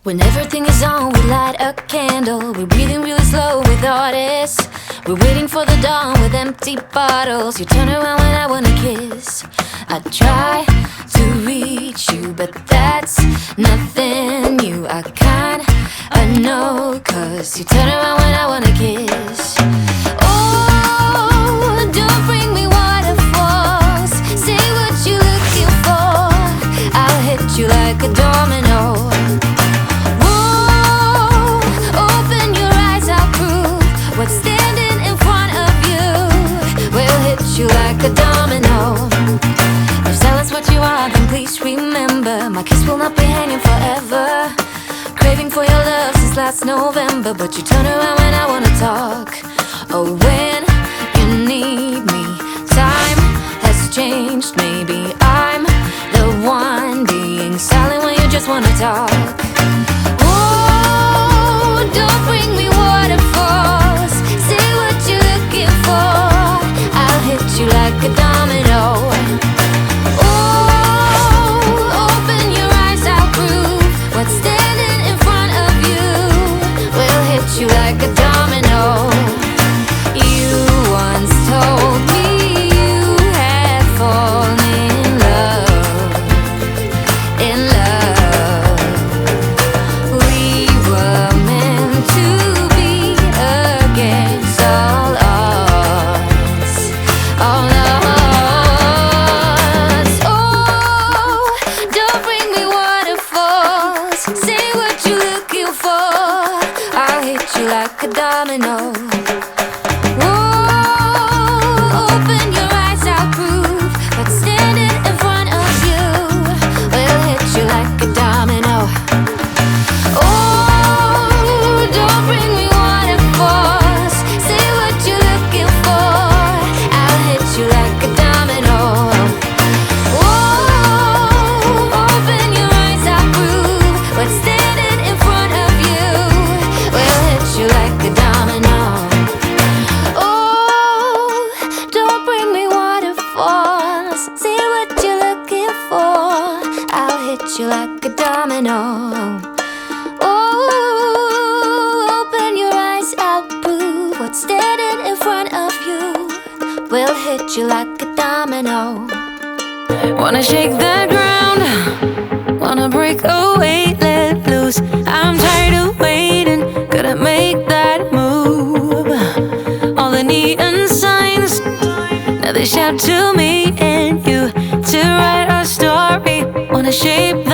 When everything is on, we light a candle. We're breathing really slow with artists. We're waiting for the dawn with empty bottles. You turn around when I wanna kiss. I try to reach you, but that's nothing new. I kinda know, 'cause you turn around when I wanna kiss. Oh, don't bring me waterfalls. Say what you're looking for. I'll hit you like a domino. What's standing in front of you will hit you like a domino. If silence what you are, then please remember my kiss will not be hanging forever. Craving for your love since last November, but you turn around when I wanna talk. Oh, when you need me, time has changed. Maybe I'm the one being silent when you just wanna talk. Oh, don't bring me waterfalls. Say what you're looking for. I'll hit you like a domino. Oh, open your eyes, I'll prove what's standing in front of you will hit you like a domino. You once told me you had fallen in love, in love. We were meant to be against all odds, all odds. Oh, don't bring me waterfalls. Say what you're looking for. I'll hit you like a domino. Oh, open your eyes, I'll prove what's standing in front of you will hit you like a domino. Oh, don't bring me waterfalls. Say what you're looking for. I'll hit you like a domino. Oh, open your eyes, I'll prove what's standing in front of you will hit you like a domino. Oh, don't bring me waterfalls. Say what you're looking for. I'll hit you like a domino. Oh, open your eyes, I'll prove what's standing in front of you will hit you like a domino. Wanna shake the ground, wanna break away, let loose. I'm tired of waiting, gotta make that move. All the neon signs, now they shout to me and you to write our story. Wanna shape the